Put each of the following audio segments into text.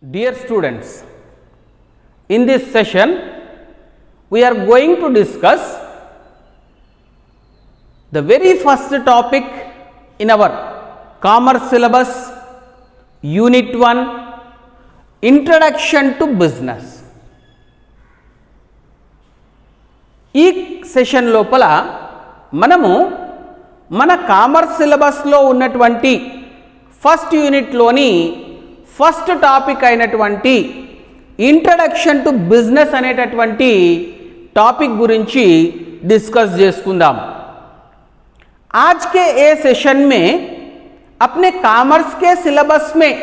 Dear students, in this session we are going to discuss the very first topic in our commerce syllabus, unit 1, introduction to business. ఈ session లోపల మనము మన commerce సిలబస్లో ఉన్నటువంటి first యూనిట్లోని first topic అయినటువంటి introduction to business అనేటటువంటి topic గురించి discuss చేసుకుందాం. आज के ए सेशन में अपने कॉमर्स के सिलेबस में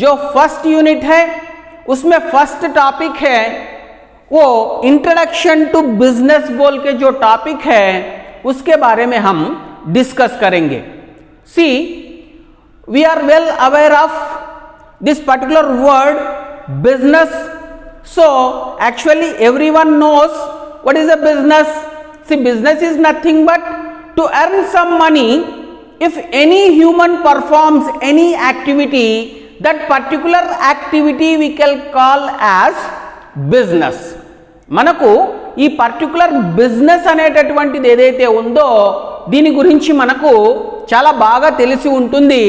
जो फर्स्ट यूनिट है उसमें फर्स्ट टॉपिक है वो इंट्रोडक्शन टू बिजनेस बोल के जो टॉपिक है उसके बारे में हम डिस्कस करेंगे. See we are well aware of this particular word business. So actually everyone knows what is a business. See business is nothing but to earn some money. If any human performs any activity, that particular activity we can call as business. మనకు ఈ particular business అనేటటువంటిది ఏదైతే ఉందో దీని గురించి మనకు చాలా బాగా తెలిసి ఉంటుంది.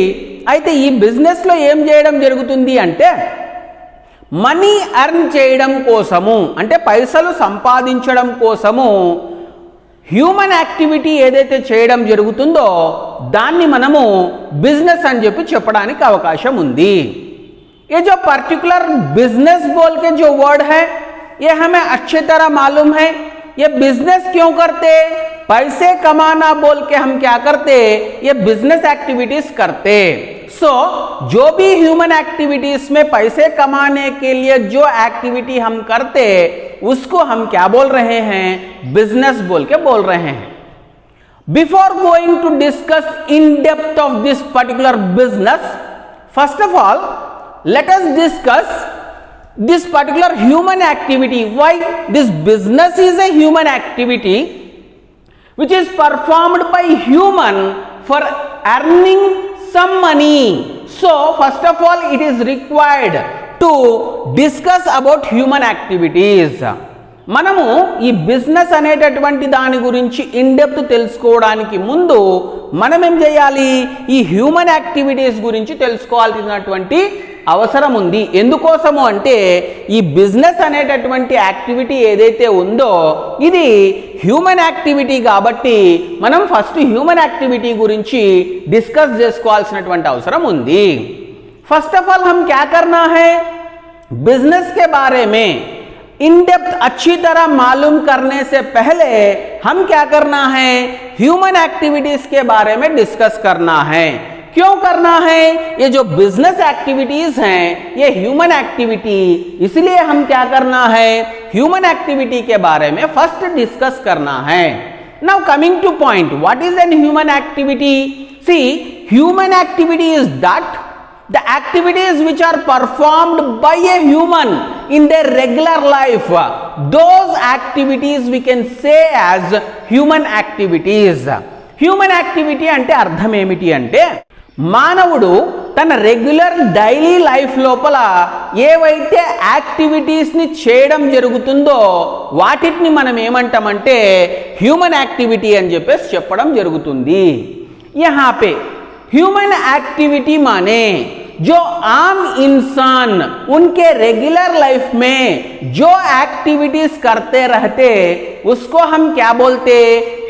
అయితే ఈ బిజినెస్లో ఏం చేయడం జరుగుతుంది అంటే మనీ ఎర్న్ చేయడం కోసము, అంటే పైసలు సంపాదించడం కోసము హ్యూమన్ యాక్టివిటీ ఏదైతే చేయడం జరుగుతుందో దాన్ని మనము బిజినెస్ అని చెప్పడానికి అవకాశం ఉంది. ये जो पर्टिकुलर बिजनेस बोल के जो वर्ड है ये हमें अच्छी तरह मालूम है. ये बिजनेस क्यों करते, पैसे कमाना बोल के हम क्या करते, ये बिजनेस एक्टिविटीज करते. सो जो भी ह्यूमन एक्टिविटीज में पैसे कमाने के लिए जो एक्टिविटी हम करते उसको हम क्या बोल रहे हैं, बिजनेस बोल के बोल रहे हैं. Before going to discuss in depth of this particular business, first of all let us discuss this particular human activity. Why this business is a human activity which is performed by human for earning some money. So first of all it is required to discuss about human activities. మనము ఈ business అనేటటువంటి దాని గురించి in depth తెలుసుకోవడానికి ముందు మనం ఏం చేయాలి, ఈ హ్యూమన్ యాక్టివిటీస్ గురించి తెలుసుకోవాల్సినటువంటి అవసరం ఉంది. ఎందుకోసము అంటే ఈ బిజినెస్ అనేటటువంటి యాక్టివిటీ ఏదైతే ఉందో ఇది హ్యూమన్ యాక్టివిటీ కాబట్టి మనం ఫస్ట్ హ్యూమన్ యాక్టివిటీ గురించి డిస్కస్ చేసుకోవాల్సినటువంటి అవసరం ఉంది. ఫస్ట్ ఆఫ్ ఆల్ हम क्या करना है, बिजनेस के बारे में इन डेप्थ अच्छी तरह मालूम करने से पहले हम क्या करना है, ह्यूमन एक्टिविटीज के बारे में डिस्कस करना है. क्यों करना है, ये जो बिजनेस एक्टिविटीज हैं ये ह्यूमन एक्टिविटी, इसलिए हम क्या करना है, ह्यूमन एक्टिविटी के बारे में फर्स्ट डिस्कस करना है. Now coming to point, what is an human activity. See human activity is that the activities which are performed by a human in their regular life, those activities we can say as human activities. Human activity అంటే అర్థం ఏమిటి అంటే మానవుడు తన regular daily life లోపల ఏవైతే యాక్టివిటీస్ని చేయడం జరుగుతుందో వాటిని మనం ఏమంటామంటే హ్యూమన్ యాక్టివిటీ అని చెప్పడం జరుగుతుంది. यहाँ पे ह्यूमन एक्टिविटी माने जो आम इंसान उनके रेगुलर लाइफ में जो एक्टिविटीज करते रहते उसको हम क्या बोलते,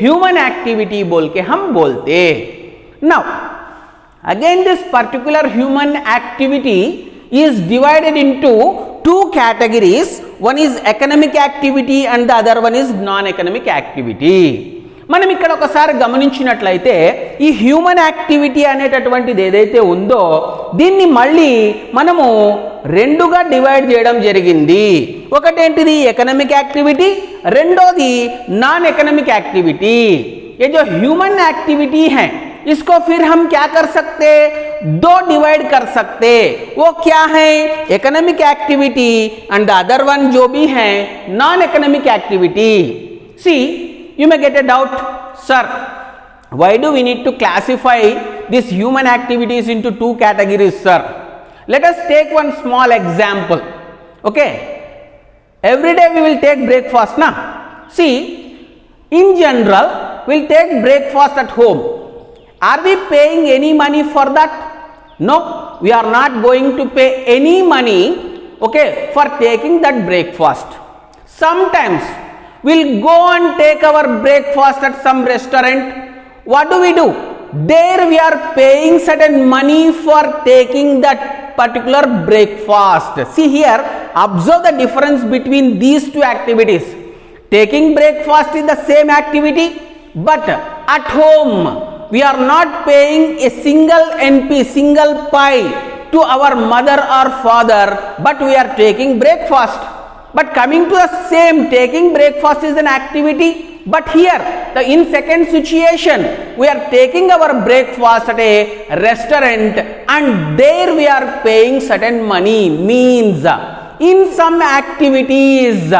ह्यूमन एक्टिविटी बोल के हम बोलते. Now again this particular human activity is divided into two categories. One is economic activity and the other one is non-economic activity. మనం ఇక్కడ ఒకసారి గమనించినట్లయితే ఈ హ్యూమన్ యాక్టివిటీ అనేటటువంటిది ఏదైతే ఉందో దీన్ని మళ్ళీ మనము రెండుగా డివైడ్ చేయడం జరిగింది. ఒకటేంటిది ఎకనామిక్ యాక్టివిటీ, రెండోది నాన్ ఎకనామిక్ యాక్టివిటీ. ये जो ह्यूमन एक्टिविटी है इसको फिर हम क्या कर सकते, दो डिवाइड कर सकते. वो क्या है, economic activity and the other one जो भी है non economic activity. See you may get a doubt, sir, why do we need to classify these human activities into two categories, sir? Let us take one small example. Okay, every day we will take breakfast na. See, in general we'll take breakfast at home. Are we paying any money for that? No, we are not going to pay any money, okay, for taking that breakfast. Sometimes we'll go and take our breakfast at some restaurant. What do? There we are paying certain money for taking that particular breakfast. See here, observe the difference between these two activities. Taking breakfast is the same activity, but at home we are not paying a single NP, single pie to our mother or father, but we are taking breakfast. But coming to the same, taking breakfast is an activity, but here in second situation we are taking our breakfast at a restaurant and there we are paying certain money. Means in some activities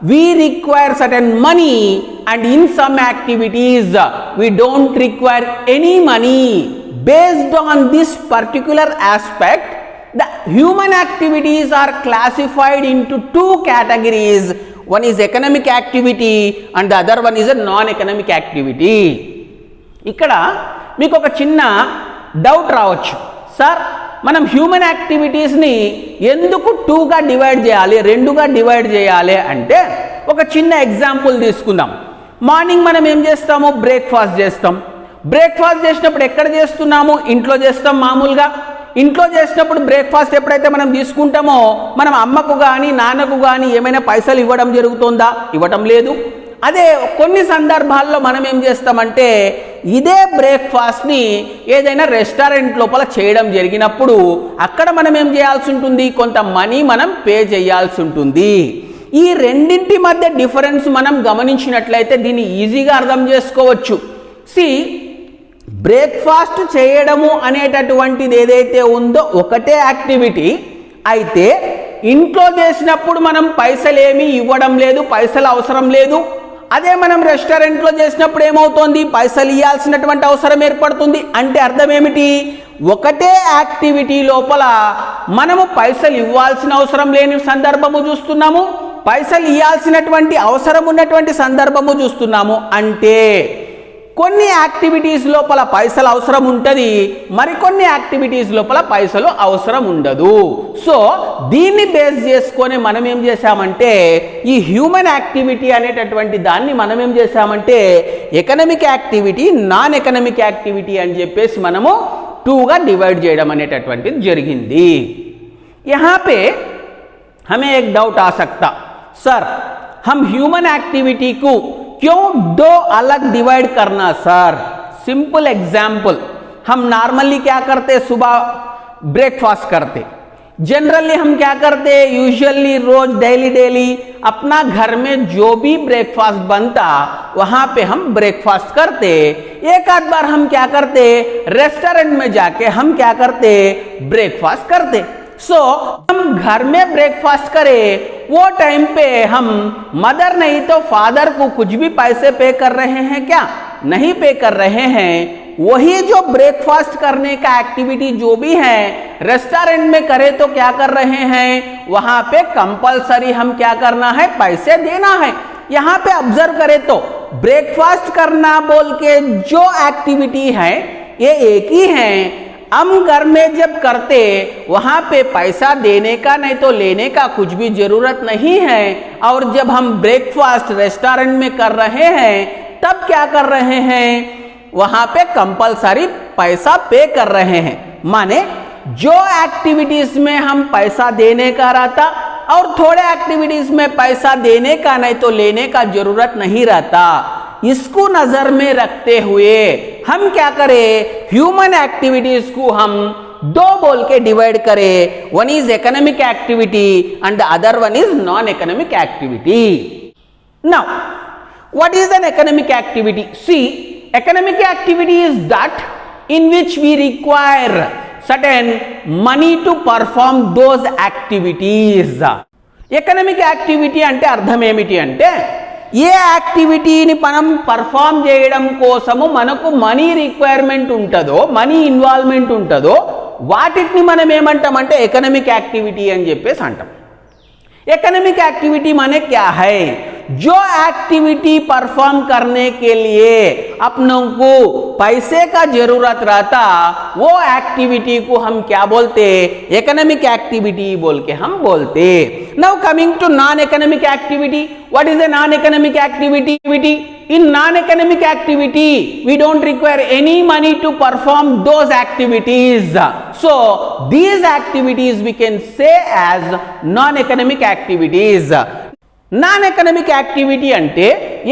we require certain money and in some activities we don't require any money. Based on this particular aspect, the human activities are classified into two categories. One is economic activity and the other one is a non-economic activity. ఇక్కడ మీకు ఒక చిన్న doubt రావచ్చు, sir మనం human యాక్టివిటీస్ని ఎందుకు టూగా divide చేయాలి, రెండుగా డివైడ్ చేయాలి అంటే ఒక చిన్న ఎగ్జాంపుల్ తీసుకుందాం. మార్నింగ్ మనం ఏం చేస్తాము, బ్రేక్ఫాస్ట్ చేస్తాం. బ్రేక్ఫాస్ట్ చేసినప్పుడు ఎక్కడ చేస్తున్నాము, ఇంట్లో చేస్తాం. మామూలుగా ఇంట్లో చేసినప్పుడు బ్రేక్ఫాస్ట్ ఎప్పుడైతే మనం తీసుకుంటామో మనం అమ్మకు కానీ నాన్నకు కానీ ఏమైనా పైసలు ఇవ్వడం జరుగుతుందా, ఇవ్వటం లేదు. అదే కొన్ని సందర్భాల్లో మనం ఏం చేస్తామంటే ఇదే బ్రేక్ఫాస్ట్ని ఏదైనా రెస్టారెంట్ లోపల చేయడం జరిగినప్పుడు అక్కడ మనం ఏం చేయాల్సి ఉంటుంది, కొంత మనీ మనం పే చేయాల్సి ఉంటుంది. ఈ రెండింటి మధ్య డిఫరెన్స్ మనం గమనించినట్లయితే దీన్ని ఈజీగా అర్థం చేసుకోవచ్చు. సి, బ్రేక్ఫాస్ట్ చేయడము అనేటటువంటిది ఏదైతే ఉందో ఒకటే యాక్టివిటీ, అయితే ఇంట్లో చేసినప్పుడు మనం పైసలు ఏమీ ఇవ్వడం లేదు, పైసలు అవసరం లేదు. అదే మనం రెస్టారెంట్లో చేసినప్పుడు ఏమవుతుంది, పైసలు ఇవ్వాల్సినటువంటి అవసరం ఏర్పడుతుంది. అంటే అర్థం ఏమిటి, ఒకటే యాక్టివిటీ లోపల మనము పైసలు ఇవ్వాల్సిన అవసరం లేని సందర్భము చూస్తున్నాము, పైసలు ఇవ్వాల్సినటువంటి అవసరం ఉన్నటువంటి సందర్భము చూస్తున్నాము. అంటే కొన్ని యాక్టివిటీస్ లోపల పైసలు అవసరం ఉంటుంది, మరికొన్ని యాక్టివిటీస్ లోపల పైసలు అవసరం ఉండదు. సో దీన్ని బేస్ చేసుకొని మనం ఏం చేశామంటే ఈ హ్యూమన్ యాక్టివిటీ అనేటటువంటి దాన్ని మనం ఏం చేశామంటే economic activity, non economic activity అని చెప్పేసి మనము టూగా డివైడ్ చేయడం అనేటటువంటిది జరిగింది. यहाँ पे हमें एक डाउट आ सकता, सर हम ह्यूमन एक्टिविटी को क्यों दो अलग डिवाइड करना सर? सिंपल एग्जाम्पल, हम नॉर्मली क्या करते, सुबह ब्रेकफास्ट करते. जनरली हम क्या करते, यूजुअली रोज डेली अपना घर में जो भी ब्रेकफास्ट बनता वहां पे हम ब्रेकफास्ट करते. एक आध बार हम क्या करते, रेस्टोरेंट में जाके हम क्या करते, ब्रेकफास्ट करते. सो हम घर में ब्रेकफास्ट करें वो टाइम पे हम मदर नहीं तो फादर को कुछ भी पैसे पे कर रहे हैं क्या? नहीं पे कर रहे हैं. वही जो ब्रेकफास्ट करने का एक्टिविटी जो भी है रेस्टोरेंट में करे तो क्या कर रहे हैं, वहां पे कंपलसरी हम क्या करना है, पैसे देना है. यहाँ पे ऑब्जर्व करें तो ब्रेकफास्ट करना बोल के जो एक्टिविटी है ये एक ही है. हम घर में जब करते वहां पे पैसा देने का नहीं तो लेने का कुछ भी जरूरत नहीं है. और जब हम ब्रेकफास्ट रेस्टोरेंट में कर रहे हैं तब क्या कर रहे हैं, वहां पे कंपलसरी पैसा पे कर रहे हैं. माने जो एक्टिविटीज में हम पैसा देने का रहता और थोड़े एक्टिविटीज में पैसा देने का नहीं तो लेने का जरूरत नहीं रहता. इसको नजर में रखते हुए हम क्या करें, ह्यूमन एक्टिविटीज को हम दो बोल के डिवाइड करें. One is academic activity and the other one is non academic activity. Now what is an academic activity? See, academic activity is that in which we require certain money to perform those activities. Economic activity అంటే అర్థం ఏమిటి అంటే ఏ యాక్టివిటీని మనం perform చేయడం కోసము మనకు money requirement ఉంటుందో, money involvement ఉంటుందో వాటిని మనం ఏమంటామంటే ఎకనామిక్ యాక్టివిటీ అని చెప్పేసి అంటాం. एकेडमिक एक्टिविटी माने क्या है? जो एक्टिविटी परफॉर्म करने के लिए अपनों को पैसे का जरूरत रहता, वो एक्टिविटी को हम क्या बोलते? एकेडमिक एक्टिविटी बोल के हम बोलते. Now coming to non academic activity. What is a non academic activity? In non-academic activity, we don't require any money to perform those activities. So, these activities we can say as non-academic activities. non-academic activity అంటే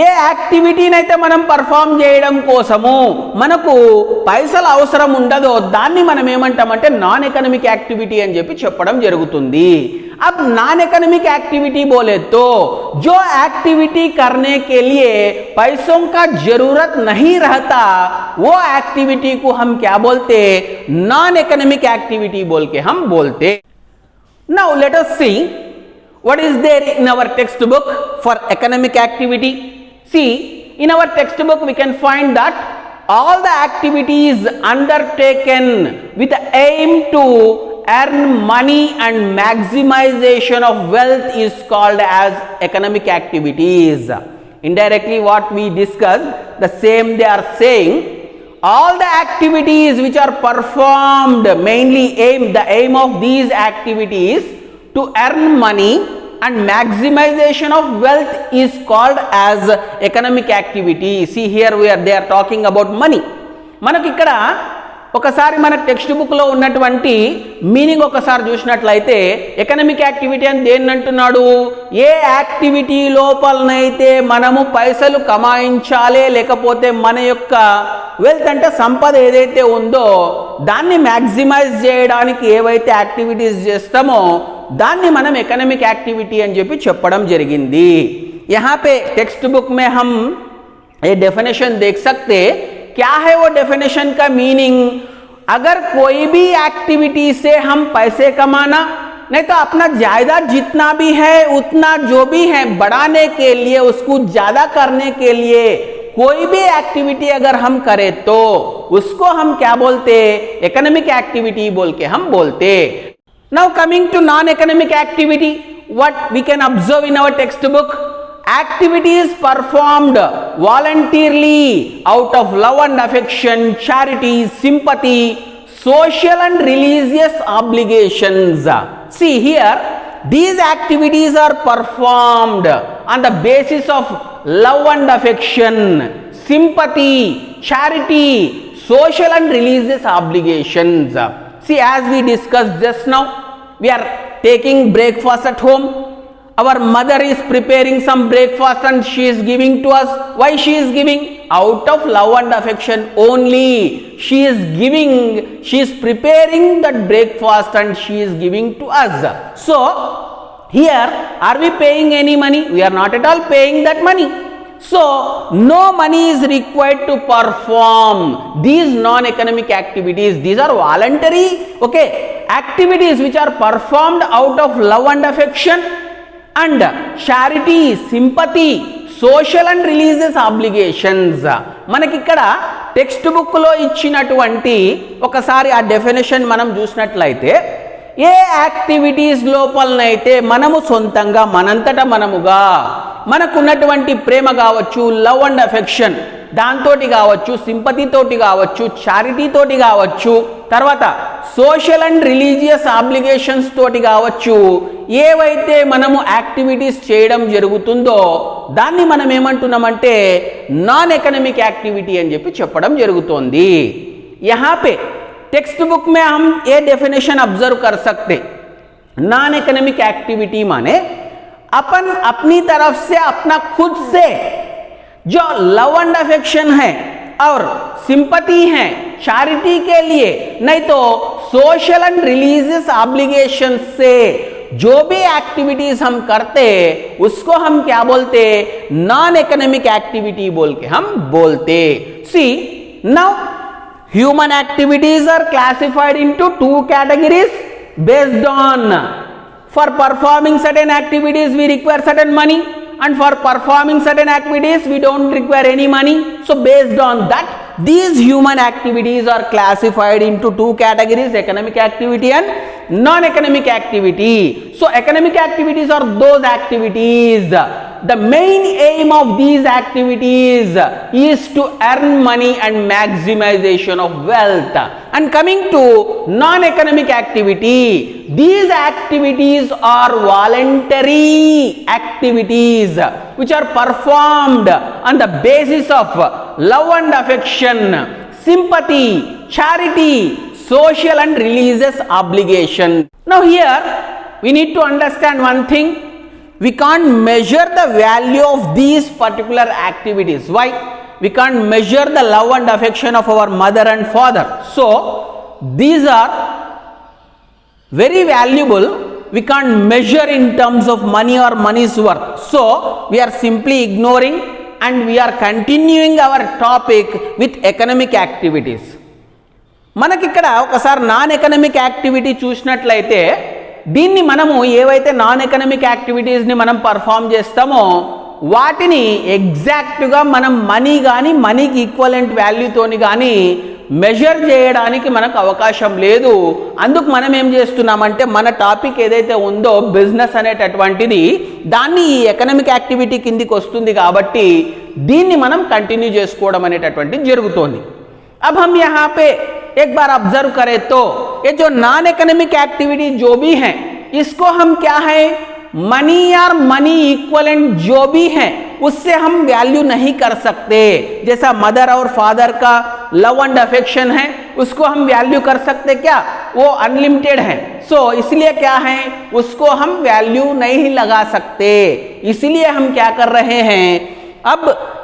ఏ యాక్టివిటీని అయితే మనం perform చేయడం కోసము మనకు పైసలు అవసరం ఉండదో దాన్ని మనం ఏమంటామంటే నాన్ ఎకనమిక్ యాక్టివిటీ అని చెప్పి చెప్పడం జరుగుతుంది. अब नॉन एकेडमिक एक्टिविटी बोले तो जो एक्टिविटी करने के लिए पैसों का जरूरत नहीं रहता, वो एक्टिविटी को हम क्या बोलते? नॉन एकेडमिक एक्टिविटी बोल के हम बोलते. Now let us see what is there in our textbook for academic activity. See, in our textbook we can find that all the activities undertaken with the aim to earn money and maximization of wealth is called as economic activities. Indirectly what we discussed, the same they are saying, all the activities which are performed, mainly the aim of these activities to earn money and maximization of wealth is called as economic activity. See here they are talking about money. మనకి ఇక్కడ ఒకసారి మన text book లో ఉన్నటువంటి meaning ఒకసారి చూసినట్లయితే economic activity అని దేన్ని అంటున్నాడు? ఏ యాక్టివిటీ లోపలనైతే మనము పైసలు కమాయించాలి, లేకపోతే మన యొక్క వెల్త్ అంటే సంపద ఏదైతే ఉందో దాన్ని మ్యాక్సిమైజ్ చేయడానికి ఏవైతే యాక్టివిటీస్ చేస్తామో దాన్ని మనం ఎకనామిక్ యాక్టివిటీ అని చెప్పి చెప్పడం జరిగింది. यहाँ पे टेक्स्ट बुक में हम ये डेफिनेशन देख सकते. क्या है वो डेफिनेशन का मीनिंग? अगर कोई भी एक्टिविटी से हम पैसे कमाना, नहीं तो अपना जायदाद जितना भी है उतना जो भी है बढ़ाने के लिए, उसको ज्यादा करने के लिए कोई भी एक्टिविटी अगर हम करें तो उसको हम क्या बोलते? एकेडमिक एक्टिविटी बोल के हम बोलते. Now coming to non-academic activity, what we can observe in our textbook, activities performed voluntarily out of love and affection, charity, sympathy, social and religious obligations. See here, these activities are performed on the basis of love and affection, sympathy, charity, social and religious obligations. See, as we discussed just now, we are taking breakfast at home. Our mother is preparing some breakfast and she is giving to us. Why she is giving? Out of love and affection only. She is giving, she is preparing that breakfast and she is giving to us. So, here, are we paying any money? We are not at all paying that money. So, no money is required to perform these non-academic activities. These are voluntary, okay, activities which are performed out of love and affection and charity, sympathy, social and religious obligations. మనకి ఇక్కడ text book లో ఇచ్చినటువంటి ఒకసారి ఆ definition మనం చూసినట్లయితే, ఏ activities లోపలనైతే మనము సొంతంగా మనంతట మనముగా మనకున్నటువంటి ప్రేమ కావచ్చు, లవ్ అండ్ అఫెక్షన్ దాంతోటి కావచ్చు, సింపతి తోటి కావచ్చు, చారిటీ తోటి కావచ్చు, తర్వాత సోషల్ అండ్ రిలీజియస్ ఆబ్లిగేషన్స్ తోటి కావచ్చు, ఏవైతే మనము యాక్టివిటీస్ చేయడం జరుగుతుందో దాన్ని మనం ఏమంటున్నామంటే నాన్ ఎకనమిక్ యాక్టివిటీ అని చెప్పి చెప్పడం జరుగుతోంది. यहाँ पे टेक्स्ट बुक में हम ये डेफिनेशन ऑब्जर्व कर सकते. नॉन एकेडमिक एक्टिविटी माने अपन अपनी तरफ से, अपना खुद से जो लव एंड अफेक्शन है और सिंपैथी है चैरिटी के लिए, नहीं तो सोशल एंड रिलीजियस ऑब्लिगेशन से जो भी एक्टिविटीज हम करते उसको हम क्या बोलते? नॉन एकेडमिक एक्टिविटी बोल के हम बोलते. सी now human activities are classified into two categories based on, for performing certain activities we require certain money and for performing certain activities we don't require any money. So based on that, these human activities are classified into two categories, economic activity and non-economic activity. So economic activities are those activities, the main aim of these activities is to earn money and maximization of wealth. And coming to non-economic activity, these activities are voluntary activities which are performed on the basis of love and affection, sympathy, charity, social and religious obligation. Now here we need to understand one thing. We can't measure the value of these particular activities. Why? We can't measure the love and affection of our mother and father. So these are very valuable. We can't measure in terms of money or money's worth. So we are simply ignoring and we are continuing our topic with economic activities. మనకి ఇక్కడ ఒకసారి non economic activity చూసినట్లయితే దీన్ని మనము ఏవైతే non economic యాక్టివిటీస్ని మనం perform చేస్తామో వాటిని ఎగ్జాక్ట్గా మనం మనీ కానీ మనీకి ఈక్వలెంట్ వాల్యూతోని కానీ మెజర్ చేయడానికి మనకు అవకాశం లేదు. అందుకు మనం ఏం చేస్తున్నామంటే మన టాపిక్ ఏదైతే ఉందో బిజినెస్ అనేటటువంటిది దాన్ని ఈ ఎకనామిక్ యాక్టివిటీ కిందికి వస్తుంది కాబట్టి దీన్ని మనం కంటిన్యూ చేసుకోవడం అనేటటువంటిది జరుగుతోంది. अब हम यहाँ पे एक बार ऑब्जर्व करें तो ये जो नॉन एकेडमिक एक्टिविटी जो भी है इसको हम क्या है मनी और मनी इक्वलेंट जो भी है उससे हम वैल्यू नहीं कर सकते. जैसा मदर और फादर का लव एंड अफेक्शन है उसको हम वैल्यू कर सकते क्या? वो अनलिमिटेड है. सो इसलिए क्या है उसको हम वैल्यू नहीं लगा सकते. इसलिए हम क्या कर रहे हैं अब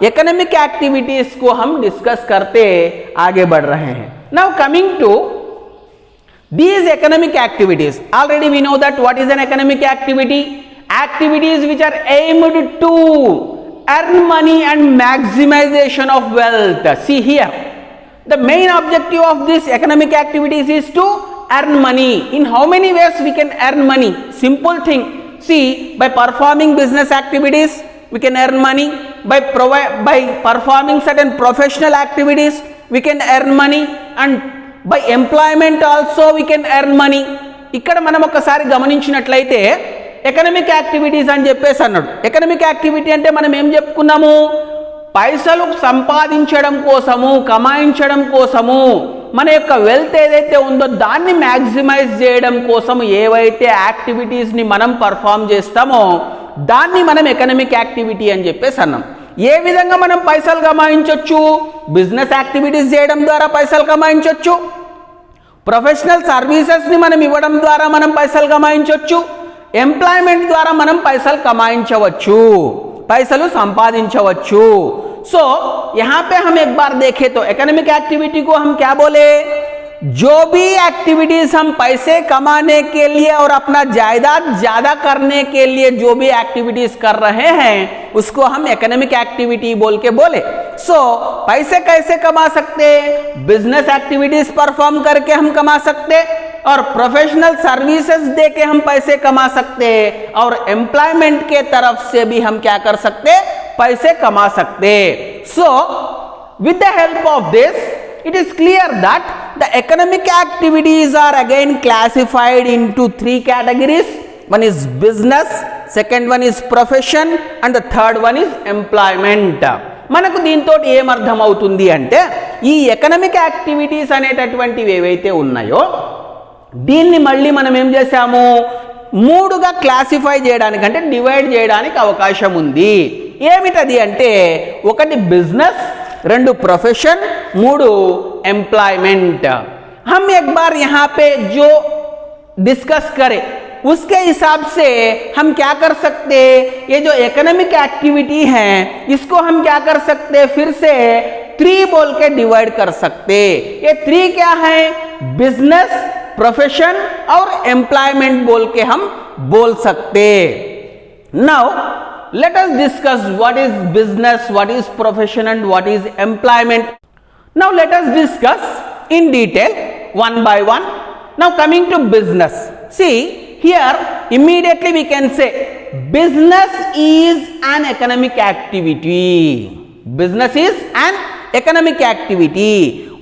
इकोनॉमिक एक्टिविटीज को हम डिस्कस करते आगे बढ़ रहे हैं. Now coming to these economic activities, already we know that what is an economic activity? Activities which are aimed to earn money and maximization of wealth. See here, the main objective of this economic activities is to earn money. In how many ways we can earn money? Simple thing. See, by performing business activities we can earn money. By performing certain professional activities we can earn money, and by employment also we can earn money. ఇక్కడ మనం ఒకసారి గమనించినట్లయితే economic activities అని చెప్పేసి అన్నాడు. Economic activity అంటే మనం ఏం చెప్పుకున్నాము? పైసలు సంపాదించడం కోసము, కమాయించడం కోసము, మన యొక్క వెల్త్ ఏదైతే ఉందో దాన్ని మ్యాక్సిమైజ్ చేయడం కోసం ఏవైతే యాక్టివిటీస్ని మనం పర్ఫామ్ చేస్తామో దాన్ని మనం ఎకనామిక్ యాక్టివిటీ అని చెప్పేసి అన్నాం. ఏ విధంగా మనం పైసలు కమాయించవచ్చు? బిజినెస్ యాక్టివిటీస్ చేయడం ద్వారా పైసలు కమాయించవచ్చు, ప్రొఫెషనల్ సర్వీసెస్ని మనం ఇవ్వడం ద్వారా మనం పైసలు కమాయించవచ్చు, ఎంప్లాయ్మెంట్ ద్వారా మనం పైసలు కమాయించవచ్చు, पैसలు संपादिंचवच्चु. सो यहाँ पे हम एक बार देखें तो एकेडमिक एक्टिविटी को हम क्या बोले? जो भी एक्टिविटीज हम पैसे कमाने के लिए और अपना जायदाद ज्यादा करने के लिए जो भी एक्टिविटीज कर रहे हैं उसको हम एकेडमिक एक्टिविटी बोल के बोले. सो पैसे कैसे कमा सकते? बिजनेस एक्टिविटीज परफॉर्म करके हम कमा सकते, और प्रोफेशनल सर्विसेज दे के हम पैसे कमा सकते, और एम्प्लॉयमेंट के तरफ से भी हम क्या कर सकते? पैसे कमा सकते. सो with the help of this it is clear that the economic activities are again classified into three categories. One is business, second one is profession, and the third one is employment. మనకు దీంతో ఏం అర్థం అవుతుంది అంటే ఈ economic activities అనేటటువంటివి ఏవైతే ఉన్నాయో దీన్ని మళ్ళీ మనం ఏం చేసాము? మూడుగా క్లాసిఫై చేయడానికి అంటే డివైడ్ చేయడానికి అవకాశం ఉంది. ఏమిటది అంటే ఒకటి బిజినెస్, రెండు प्रोफेशन, मूడు एम्प्लॉयमेंट. हम एक बार यहाँ पे जो डिस्कस करें उसके हिसाब से हम क्या कर सकते? ये जो इकोनॉमिक एक्टिविटी है इसको हम क्या कर सकते? फिर से 3 बोल के डिवाइड कर सकते. ये 3 क्या है? बिजनेस, प्रोफेशन और एम्प्लॉयमेंट बोल के हम बोल सकते. Now let us discuss what is business, what is profession, and what is employment. Now let us discuss in detail one by one. Now coming to business, see here immediately we can say business is an economic activity. Business is an economic activity.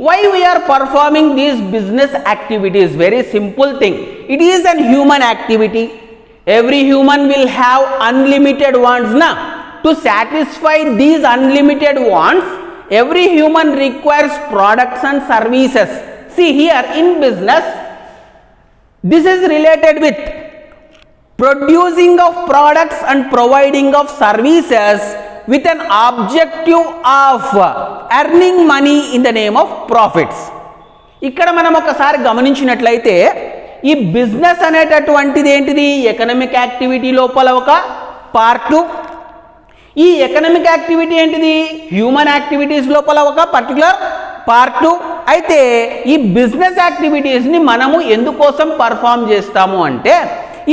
Why we are performing these business activities? Very simple thing. It is an human activity. Every human will have unlimited wants na. To satisfy these unlimited wants, every human requires products and services. See here in business, this is related with producing of products and providing of services with an objective of earning money in the name of profits. ఇక్కడ మనం ఒకసారి గమనించినట్లయితే ఈ business అనేటటువంటిది ఏంటిది? Economic activity లోపల ఒక part. ఈ ఎకనామిక్ యాక్టివిటీ ఏంటిది? హ్యూమన్ యాక్టివిటీస్ లోపల ఒక పర్టికులర్ పార్ట్. అయితే ఈ బిజినెస్ యాక్టివిటీస్ని మనము ఎందుకోసం పర్ఫామ్ చేస్తాము అంటే,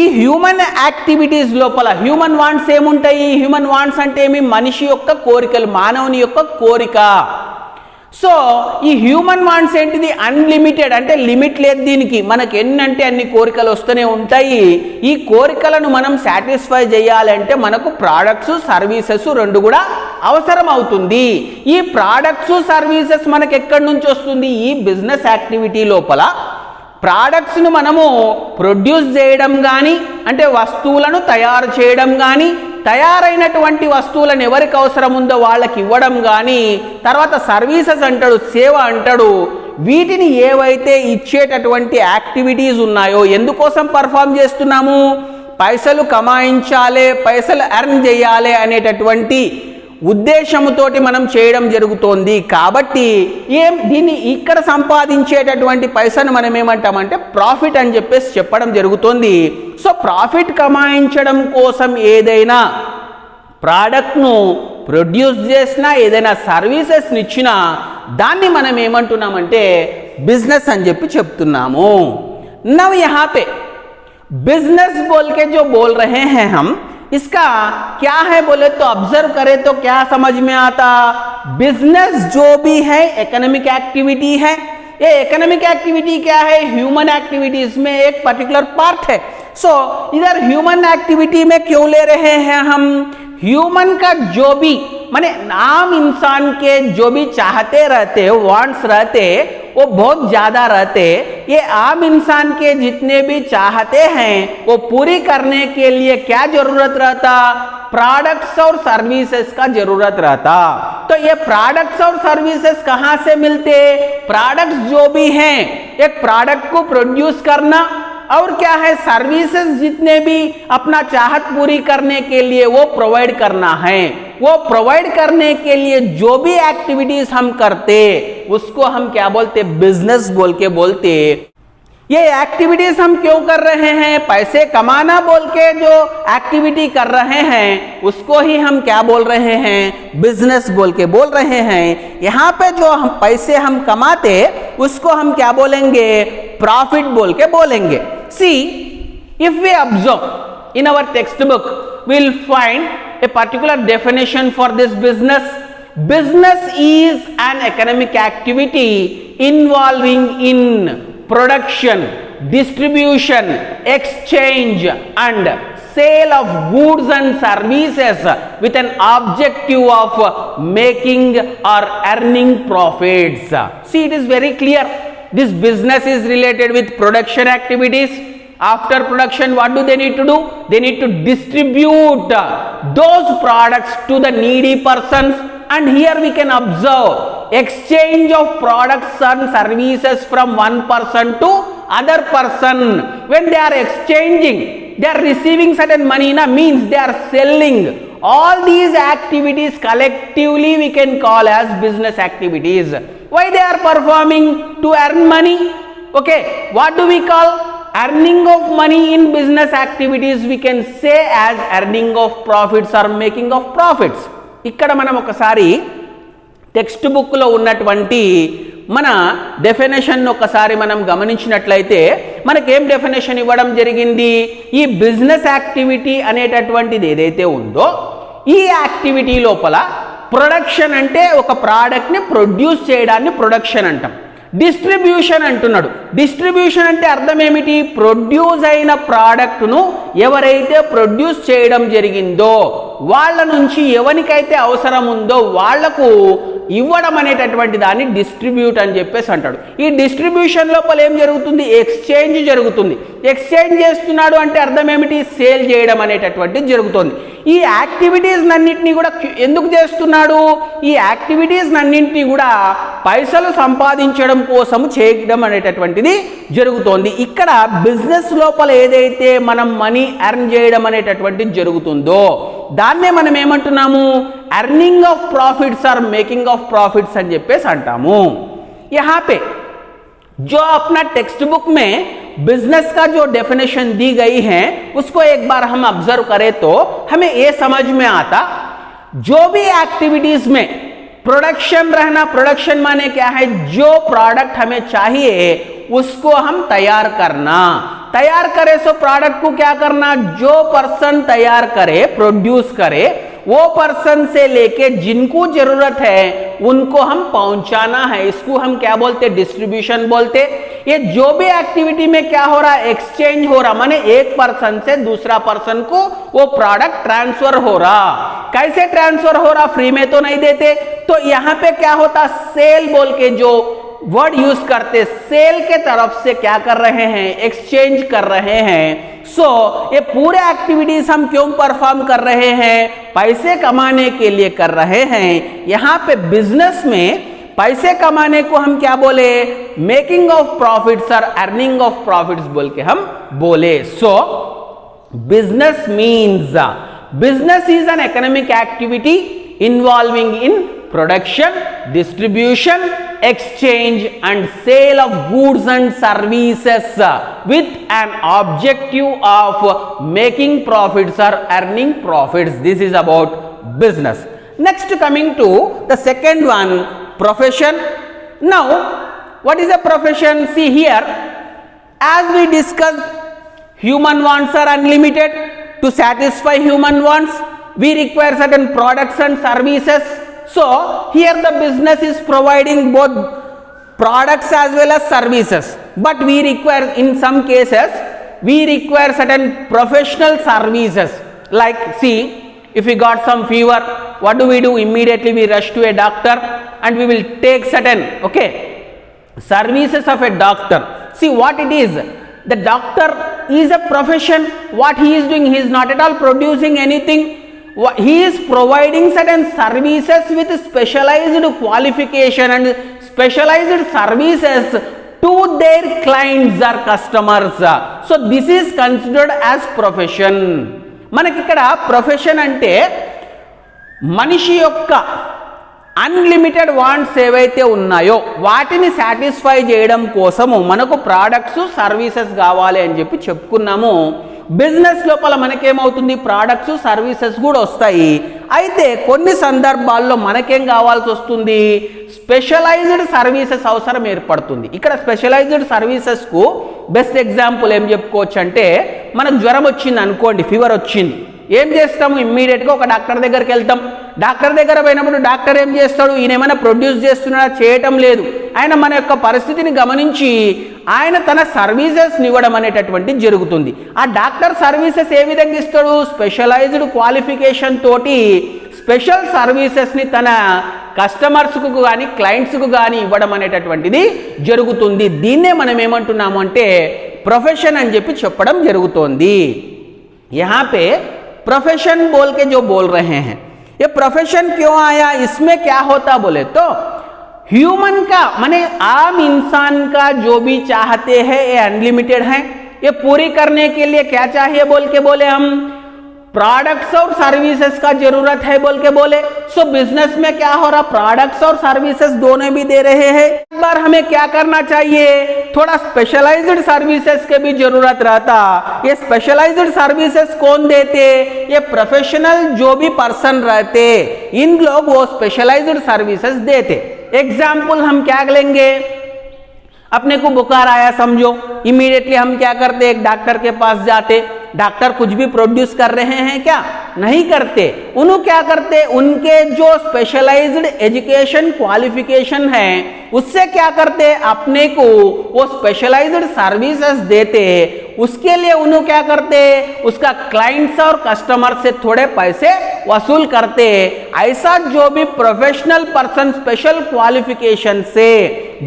ఈ హ్యూమన్ యాక్టివిటీస్ లోపల హ్యూమన్ వాంట్స్ ఏముంటాయి? హ్యూమన్ వాంట్స్ అంటే ఏమి? మనిషి యొక్క కోరికలు, మానవుని యొక్క కోరిక. సో ఈ హ్యూమన్ వాంట్స్ ఏంటిది? అన్లిమిటెడ్, అంటే లిమిట్ లేదు దీనికి. మనకి ఎన్నంటే అన్ని కోరికలు వస్తూనే ఉంటాయి. ఈ కోరికలను మనం సాటిస్ఫై చేయాలంటే మనకు ప్రోడక్ట్స్ సర్వీసెస్ రెండు కూడా అవసరం అవుతుంది. ఈ ప్రోడక్ట్స్ సర్వీసెస్ మనకు ఎక్కడి నుంచి వస్తుంది? ఈ బిజినెస్ యాక్టివిటీ లోపల ప్రోడక్ట్స్ను మనము ప్రొడ్యూస్ చేయడం కానీ, అంటే వస్తువులను తయారు చేయడం కానీ, తయారైనటువంటి వస్తువులను ఎవరికి అవసరం ఉందో వాళ్ళకి ఇవ్వడం కానీ, తర్వాత సర్వీసెస్ అంటాడు, సేవ అంటాడు. వీటిని ఏవైతే ఇచ్చేటటువంటి యాక్టివిటీస్ ఉన్నాయో ఎందుకోసం పర్ఫామ్ చేస్తున్నాము? పైసలు కమాయించాలి, పైసలు ఎర్న్ చేయాలి అనేటటువంటి ఉద్దేశముతోటి మనం చేయడం జరుగుతోంది. కాబట్టి దీన్ని ఇక్కడ సంపాదించేటటువంటి పైసను మనం ఏమంటామంటే ప్రాఫిట్ అని చెప్పేసి చెప్పడం జరుగుతోంది. సో ప్రాఫిట్ కమాయించడం కోసం ఏదైనా ప్రోడక్ట్ను ప్రొడ్యూస్ చేసినా, ఏదైనా సర్వీసెస్ని ఇచ్చినా దాన్ని మనం ఏమంటున్నామంటే బిజినెస్ అని చెప్పి చెప్తున్నాము. నవ్ యహా పే बिजनेस बोल के जो बोल रहे हैं हम, इसका क्या है बोले तो ऑब्जर्व करें तो क्या समझ में आता? बिजनेस जो भी है इकोनॉमिक एक्टिविटी है. ये इकोनॉमिक एक्टिविटी क्या है? ह्यूमन एक्टिविटी, इसमें एक पर्टिकुलर पार्ट है. सो इधर ह्यूमन एक्टिविटी में क्यों ले रहे हैं हम? ह्यूमन का जो भी माने आम इंसान के जो भी चाहते रहते, वांट्स रहते, वो बहुत ज़्यादा रहते. ये आम इंसान के जितने भी चाहते हैं वो पूरी करने के लिए क्या जरूरत रहता? प्रोडक्ट्स और सर्विसेज का जरूरत रहता. तो ये प्रोडक्ट्स और सर्विसेज कहाँ से मिलते? प्रोडक्ट्स जो भी हैं, एक प्रोडक्ट को प्रोड्यूस करना और क्या है, सर्विसेज जितने भी अपना चाहत पूरी करने के लिए वो प्रोवाइड करना है. वो प्रोवाइड करने के लिए जो भी एक्टिविटीज हम करते उसको हम क्या बोलते? बिजनेस बोल के बोलते. ये एक्टिविटीज हम क्यों कर रहे हैं? पैसे कमाना बोल के जो एक्टिविटी कर रहे हैं उसको ही हम क्या बोल रहे हैं? बिजनेस बोल के बोल रहे हैं. यहाँ पे जो हम पैसे हम कमाते उसको हम क्या बोलेंगे? प्रॉफिट बोल के बोलेंगे. See, if we observe in our textbook, we will find a particular definition for this business. Business is an economic activity involving in production, distribution, exchange and sale of goods and services with an objective of making or earning profits. See, it is very clear. This business is related with production activities. After production, what do they need to do? They need to distribute those products to the needy persons. And here we can observe exchange of products and services from one person to other person. When they are exchanging, they are receiving certain money, means they are selling. All these activities collectively we can call as business activities. Why they are performing? To earn money. Okay, what do we call? Earning of money in business activities we can say as earning of profits or making of profits. ఇక్కడ మనం ఒకసారి text బుక్లో ఉన్నటువంటి మన definition ఒకసారి మనం గమనించినట్లయితే మనకేం డెఫినేషన్ ఇవ్వడం జరిగింది? ఈ బిజినెస్ యాక్టివిటీ అనేటటువంటిది ఏదైతే ఉందో ఈ యాక్టివిటీ లోపల ప్రొడక్షన్ అంటే ఒక ప్రోడక్ట్ని ప్రొడ్యూస్ చేయడాన్ని ప్రొడక్షన్ అంటాం. డిస్ట్రిబ్యూషన్ అంటున్నాడు. డిస్ట్రిబ్యూషన్ అంటే అర్థం ఏమిటి? ప్రొడ్యూస్ అయిన ప్రోడక్ట్ను ఎవరైతే ప్రొడ్యూస్ చేయడం జరిగిందో వాళ్ళ నుంచి ఎవరికైతే అవసరం ఉందో వాళ్లకు ఇవ్వడం అనేటటువంటి దాన్ని డిస్ట్రిబ్యూట్ అని చెప్పేసి అంటాడు. ఈ డిస్ట్రిబ్యూషన్ లోపల ఏం జరుగుతుంది? ఎక్స్చేంజ్ జరుగుతుంది. ఎక్స్చేంజ్ చేస్తున్నాడు అంటే అర్థం ఏమిటి? సేల్ చేయడం అనేటటువంటిది జరుగుతుంది. ఈ యాక్టివిటీస్ అన్నింటినీ కూడా ఎందుకు చేస్తున్నాడు? ఈ యాక్టివిటీస్ అన్నింటినీ కూడా పైసలు సంపాదించడం కోసం చేయడం అనేటటువంటిది జరుగుతోంది. ఇక్కడ బిజినెస్ లోపల ఏదైతే మనం మనీ ఎర్న్ చేయడం అనేటటువంటిది జరుగుతుందో దాన్నే మనం ఏమంటున్నాము? अर्निंग ऑफ प्रॉफिट्स और मेकिंग ऑफ प्रॉफिट्स అని చెప్పేసి అంటాము. यहाँ पे जो अपना टेक्स्ट बुक में बिजनेस का जो डेफिनेशन दी गई है उसको एक बार हम ऑब्जर्व करें तो हमें ये समझ में आता, जो भी एक्टिविटीज में प्रोडक्शन रहना, प्रोडक्शन माने क्या है? जो प्रोडक्ट हमें चाहिए उसको हम तैयार करना. तैयार करे सो प्रोडक्ट को क्या करना? जो पर्सन तैयार करे, प्रोड्यूस करे, वो पर्सन से लेके जिनको जरूरत है उनको हम पहुंचाना है. इसको हम क्या बोलते? डिस्ट्रीब्यूशन बोलते. ये जो भी एक्टिविटी में क्या हो रहा है? एक्सचेंज हो रहा, माने एक पर्सन से दूसरा पर्सन को वो प्रोडक्ट ट्रांसफर हो रहा. कैसे ट्रांसफर हो रहा? फ्री में तो नहीं देते. तो यहां पे क्या होता? सेल बोल के जो वर्ड यूज करते, सेल के तरफ से क्या कर रहे हैं? एक्सचेंज कर रहे हैं. सो ये पूरे एक्टिविटीज हम क्यों परफॉर्म कर रहे हैं? पैसे कमाने के लिए कर रहे हैं. यहां पे बिजनेस में पैसे कमाने को हम क्या बोले? मेकिंग ऑफ प्रॉफिट्स और अर्निंग ऑफ प्रॉफिट्स बोल के हम बोले. सो business means, business is an economic activity involving in production, distribution, exchange and sale of goods and services with an objective of making profits or earning profits. This is about business. Next, coming to the second one, profession. Now, what is a profession? See here, as we discussed, human wants are unlimited. To satisfy human wants, we require certain products and services. So here the business is providing both products as well as services, but we require, in some cases we require certain professional services. Like, see, if we got some fever, what do? Immediately we rush to a doctor and we will take certain services of a doctor. See what it is? The doctor is a profession. What he is doing? He is not at all producing anything. He is providing certain services with specialized qualification and specialized services to their clients or customers. So this is considered as profession. మనకి ఇక్కడ profession అంటే మనిషి యొక్క unlimited wants ఏవైతే ఉన్నాయో వాటిని satisfy చేయడం కోసము మనకు ప్రోడక్ట్స్ సర్వీసెస్ కావాలి అని చెప్పి చెప్పుకున్నాము. బిజినెస్ లోపల మనకేమవుతుంది? ప్రోడక్ట్స్ సర్వీసెస్ కూడా వస్తాయి. అయితే కొన్ని సందర్భాల్లో మనకేం కావాల్సి వస్తుంది? స్పెషలైజ్డ్ సర్వీసెస్ అవసరం ఏర్పడుతుంది. ఇక్కడ స్పెషలైజ్డ్ సర్వీసెస్కు బెస్ట్ ఎగ్జాంపుల్ ఏం చెప్పుకోవచ్చు అంటే, మనకు జ్వరం వచ్చింది అనుకోండి, ఫీవర్ వచ్చింది, ఏం చేస్తాము? ఇమ్మీడియట్గా ఒక డాక్టర్ దగ్గరికి వెళ్తాం. డాక్టర్ దగ్గర పోయినప్పుడు డాక్టర్ ఏం చేస్తాడు? ఈయన ఏమైనా ప్రొడ్యూస్ చేస్తున్నాడా? చేయటం లేదు. ఆయన మన యొక్క పరిస్థితిని గమనించి ఆయన తన సర్వీసెస్ని ఇవ్వడం అనేటటువంటిది జరుగుతుంది. ఆ డాక్టర్ సర్వీసెస్ ఏ విధంగా ఇస్తాడు? స్పెషలైజ్డ్ క్వాలిఫికేషన్ తోటి స్పెషల్ సర్వీసెస్ని తన కస్టమర్స్కు కానీ క్లయింట్స్కు కానీ ఇవ్వడం అనేటటువంటిది జరుగుతుంది. దీన్నే మనం ఏమంటున్నాము అంటే ప్రొఫెషన్ అని చెప్పి చెప్పడం జరుగుతోంది. यहाँ पे प्रोफेशन बोल के जो बोल रहे हैं, ये प्रोफेशन क्यों आया? इसमें क्या होता बोले तो ह्यूमन का माने आम इंसान का जो भी चाहते हैं ये अनलिमिटेड है. ये पूरी करने के लिए क्या चाहिए बोल के बोले हम? प्रोडक्ट्स और सर्विसेज का जरूरत है बोल के बोले. सो बिजनेस में क्या हो रहा? प्रोडक्ट्स और सर्विसेज दोनों भी दे रहे हैं. एक बार हमें क्या करना चाहिए? थोड़ा स्पेशलाइज्ड सर्विसेज के भी जरूरत रहता. ये स्पेशलाइज्ड सर्विसेज कौन देते? ये प्रोफेशनल जो भी पर्सन रहते, इन लोग वो स्पेशलाइज्ड सर्विसेज देते. एग्जाम्पल हम क्या लेंगे? अपने को बुखार आया समझो, इमीडिएटली हम क्या करते? एक डॉक्टर के पास जाते. डॉक्टर कुछ भी प्रोड्यूस कर रहे हैं क्या? नहीं करते, उन्होंने क्या करते, उनके जो स्पेशलाइज्ड एजुकेशन क्वालिफिकेशन है उससे क्या करते, अपने को वो स्पेशलाइज्ड सर्विसेज देते, उसके लिए उन्होंने क्या करते, उसका क्लाइंट्स और कस्टमर से थोड़े पैसे वसूल करते। ऐसा जो भी प्रोफेशनल पर्सन स्पेशल क्वालिफिकेशन से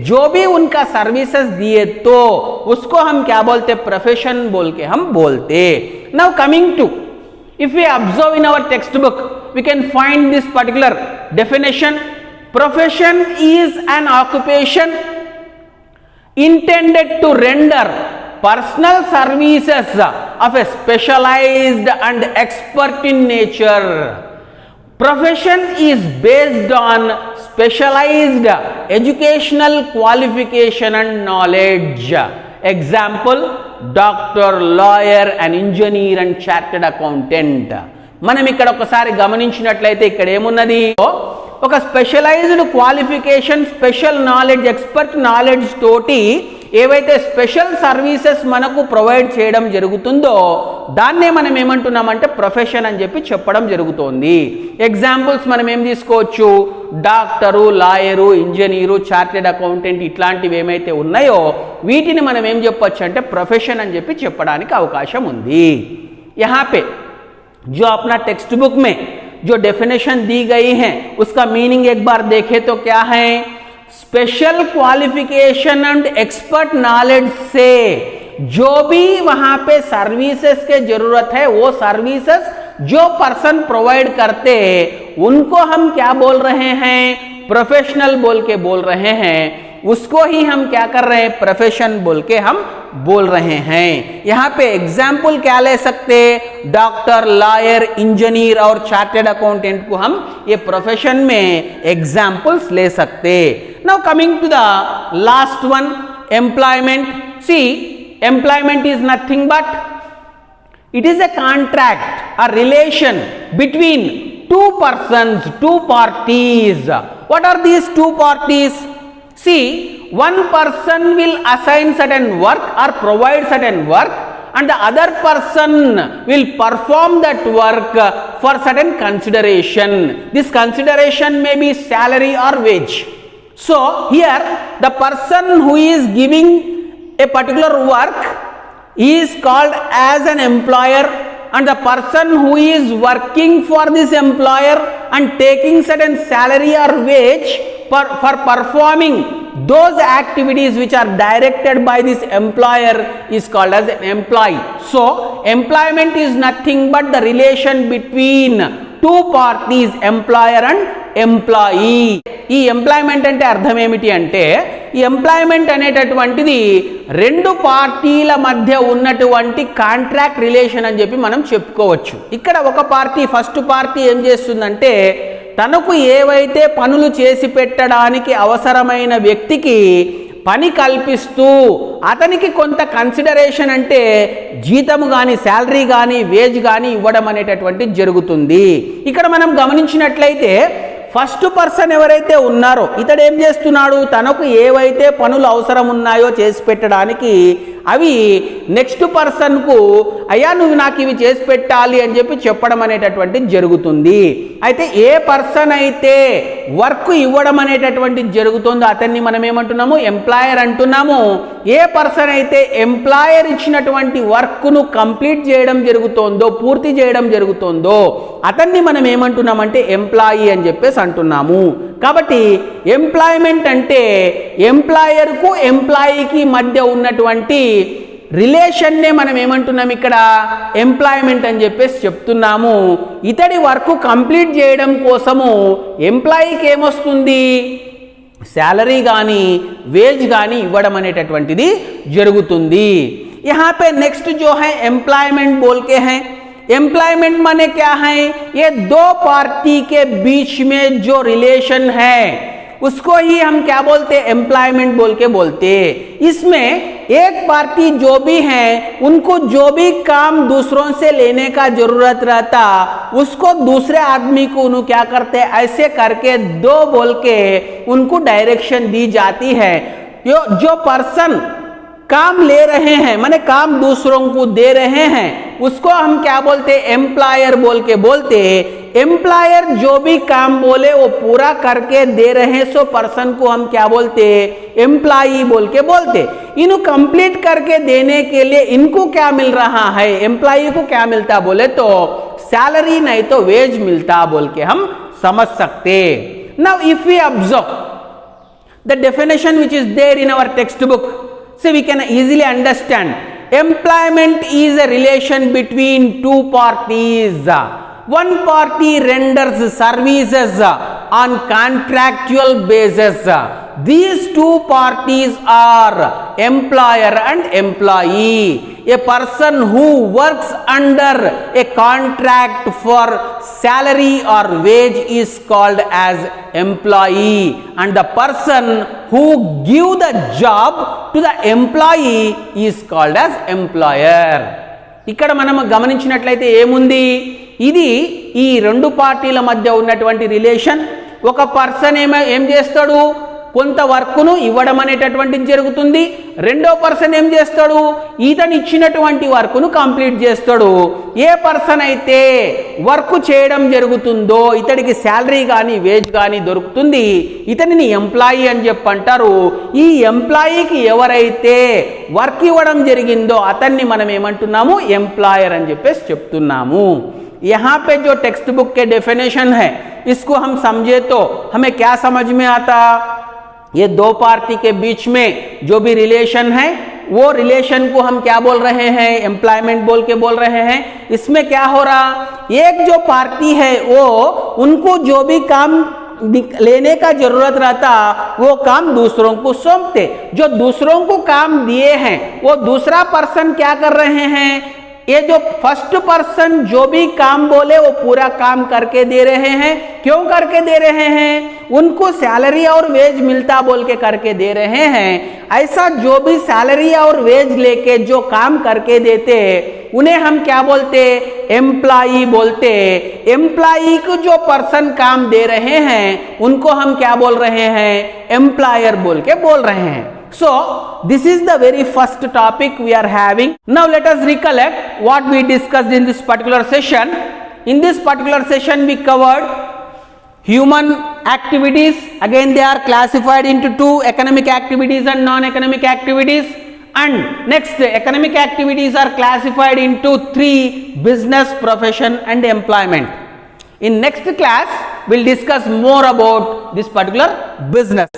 जो भी उनका सर्विसेज दिए तो उसको हम क्या बोलते, प्रोफेशन बोल के हम बोलते। Now coming to, if we observe in our textbook we can find this particular definition. Profession is an occupation intended to render personal services of a specialized and expert in nature. Profession is based on specialized educational qualification and knowledge. Example, doctor, lawyer and engineer and chartered accountant. మనం ఇక్కడ ఒకసారి గమనించినట్లయితే ఇక్కడ ఏమున్నది, ఒక specialised qualification, special knowledge, expert knowledge తోటి ఏవైతే special services మనకు ప్రొవైడ్ చేయడం జరుగుతుందో దాన్నే మనం ఏమంటున్నామంటే ప్రొఫెషన్ అని చెప్పి చెప్పడం జరుగుతోంది. ఎగ్జాంపుల్స్ మనం ఏం తీసుకోవచ్చు, doctor, lawyer, engineer, chartered accountant ఇట్లాంటివి ఏమైతే ఉన్నాయో వీటిని మనం ఏం చెప్పొచ్చు అంటే ప్రొఫెషన్ అని చెప్పి చెప్పడానికి అవకాశం ఉంది. यहाँ पे जो अपना टेक्स्ट बुक में जो डेफिनेशन दी गई है उसका मीनिंग एक बार देखें तो क्या है, special qualification and expert knowledge से जो भी वहां पे सर्विसेज के जरूरत है वो सर्विसेज जो पर्सन प्रोवाइड करते उनको हम क्या बोल रहे हैं, प्रोफेशनल बोल के बोल रहे हैं, उसको ही हम क्या कर रहे हैं, प्रोफेशन बोल के हम बोल रहे हैं. यहाँ पे एग्जाम्पल क्या ले सकते, डॉक्टर, लॉयर, इंजीनियर और चार्टेड अकाउंटेंट को हम ये प्रोफेशन में एग्जाम्पल्स ले सकते. Now coming to the last one, employment. See, employment is nothing but it is a contract, a relation between two persons, two parties. What are these two parties? See, one person will assign certain work or provide certain work and the other person will perform that work for certain consideration. This consideration may be salary or wage. So here the person who is giving a particular work is called as an employer and the person who is working for this employer and taking certain salary or wage for performing those activities which are directed by this employer is called as an employee. So employment is nothing but the relation between two parties, employer and employee. ఈ employment అంటే అర్థం ఏమిటి అంటే, ఈ employment అనేటటువంటిది రెండు పార్టీల మధ్య ఉన్నటువంటి కాంట్రాక్ట్ రిలేషన్ అని చెప్పి మనం చెప్పుకోవచ్చు. ఇక్కడ ఒక పార్టీ, ఫస్ట్ పార్టీ ఏం చేస్తుందంటే తనకు ఏవైతే పనులు చేసి పెట్టడానికి అవసరమైన వ్యక్తికి పని కల్పిస్తూ అతనికి కొంత కన్సిడరేషన్ అంటే జీతము కానీ, శాలరీ కానీ, వేజ్ కానీ ఇవ్వడం అనేటటువంటిది జరుగుతుంది. ఇక్కడ మనం గమనించినట్లయితే ఫస్ట్ పర్సన్ ఎవరైతే ఉన్నారో ఇతడు ఏం చేస్తున్నాడు, తనకు ఏవైతే పనులు అవసరం ఉన్నాయో చేసి పెట్టడానికి అవి నెక్స్ట్ పర్సన్కు అయ్యా నువ్వు నాకు ఇవి చేసి పెట్టాలి అని చెప్పి చెప్పడం అనేటటువంటిది జరుగుతుంది. అయితే ఏ పర్సన్ అయితే వర్క్ ఇవ్వడం అనేటటువంటిది జరుగుతుందో అతన్ని మనం ఏమంటున్నాము, ఎంప్లాయర్ అంటున్నాము. ఏ పర్సన్ అయితే ఎంప్లాయర్ ఇచ్చినటువంటి వర్క్ను కంప్లీట్ చేయడం జరుగుతుందో, పూర్తి చేయడం జరుగుతుందో అతన్ని మనం ఏమంటున్నామంటే ఎంప్లాయీ అని చెప్పేసి అంటున్నాము. కాబట్టి ఎంప్లాయ్మెంట్ అంటే ఎంప్లాయర్కు ఎంప్లాయీకి మధ్య ఉన్నటువంటి రిలేషన్నే మనం ఏమంటున్నాం ఇక్కడ ఎంప్లాయ్మెంట్ అని చెప్పేసి చెప్తున్నాము. ఇతడి వర్క్ కంప్లీట్ చేయడం కోసము ఎంప్లాయీకి ఏమొస్తుంది, శాలరీ కానీ వేజ్ కానీ ఇవ్వడం అనేటటువంటిది జరుగుతుంది. यहाँ पे नेक्स्ट जो है एम्प्लॉयमेंट बोल के हैं. एम्प्लॉयमेंट माने क्या है, ये दो पार्टी के बीच में जो रिलेशन है उसको ही हम क्या बोलते हैं, एम्प्लॉयमेंट बोल के बोलते हैं. इसमें एक पार्टी जो भी है उनको जो भी काम दूसरों से लेने का जरूरत रहता उसको दूसरे आदमी को उन्हें क्या करते हैं, ऐसे करके दो बोल के उनको डायरेक्शन दी जाती है. जो पर्सन काम ले रहे हैं माने काम दूसरों को दे रहे हैं उसको हम क्या बोलते, एम्प्लॉयर बोल के बोलते। एम्प्लॉयर जो भी काम बोले वो पूरा करके दे रहे सो पर्सन को हम क्या बोलते, एम्प्लॉई बोल के बोलते। इनको कंप्लीट करके देने के लिए इनको क्या मिल रहा है, एम्प्लॉई को क्या मिलता बोले तो सैलरी नहीं तो वेज मिलता बोल के हम समझ सकते। Now if we observe the definition which is there in our textbook, so we can easily understand employment is a relation between two parties. One party renders services on contractual basis. These two parties are employer and employee. A person who works under a contract for salary or wage is called as employee, and the person who give the job to the employee is called as employer. ఇక్కడ మనం గమనించినట్లయితే ఏముంది, ఇది ఈ రెండు పార్టీల మధ్య ఉన్నటువంటి రిలేషన్. ఒక పర్సన్ ఏం చేస్తాడు, కొంత వర్క్ను ఇవ్వడం అనేటటువంటిది జరుగుతుంది. రెండో పర్సన్ ఏం చేస్తాడు, ఇతను ఇచ్చినటువంటి వర్క్ను కంప్లీట్ చేస్తాడు. ఏ పర్సన్ అయితే వర్క్ చేయడం జరుగుతుందో ఇతడికి శాలరీ కానీ వేజ్ కానీ దొరుకుతుంది, ఇతనిని ఎంప్లాయీ అని చెప్పంటారు. ఈ ఎంప్లాయీకి ఎవరైతే వర్క్ ఇవ్వడం జరిగిందో అతన్ని మనం ఏమంటున్నాము, ఎంప్లాయర్ అని చెప్పేసి చెప్తున్నాము. यहाँ पे जो टेक्स्ट बुक के डेफिनेशन है इसको हम समझे तो हमें क्या समझ में आता, ये दो पार्टी के बीच में जो भी रिलेशन है वो रिलेशन को हम क्या बोल रहे हैं, एम्प्लॉयमेंट बोल के बोल रहे हैं. इसमें क्या हो रहा, एक जो पार्टी है वो उनको जो भी काम लेने का जरूरत रहता वो काम दूसरों को सौंपते. जो दूसरों को काम दिए हैं वो दूसरा पर्सन क्या कर रहे हैं, ये जो फर्स्ट पर्सन जो भी काम बोले वो पूरा काम करके दे रहे हैं. क्यों करके दे रहे हैं, उनको सैलरी और वेज मिलता बोल के करके दे रहे हैं. ऐसा जो भी सैलरी और वेज लेके जो काम करके देते उन्हें हम क्या बोलते, एम्प्लॉई बोलते. एम्प्लॉई को जो पर्सन काम दे रहे हैं उनको हम क्या बोल रहे हैं, एम्प्लॉयर बोल के बोल रहे हैं. So this is the very first topic we are having. Now let us recollect what we discussed in this particular session. In this particular session we covered human activities. Again they are classified into two, economic activities and non-economic activities. And next, economic activities are classified into three: business, profession and employment. In next class we'll discuss more about this particular business.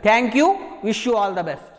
Thank you. Wish you all the best.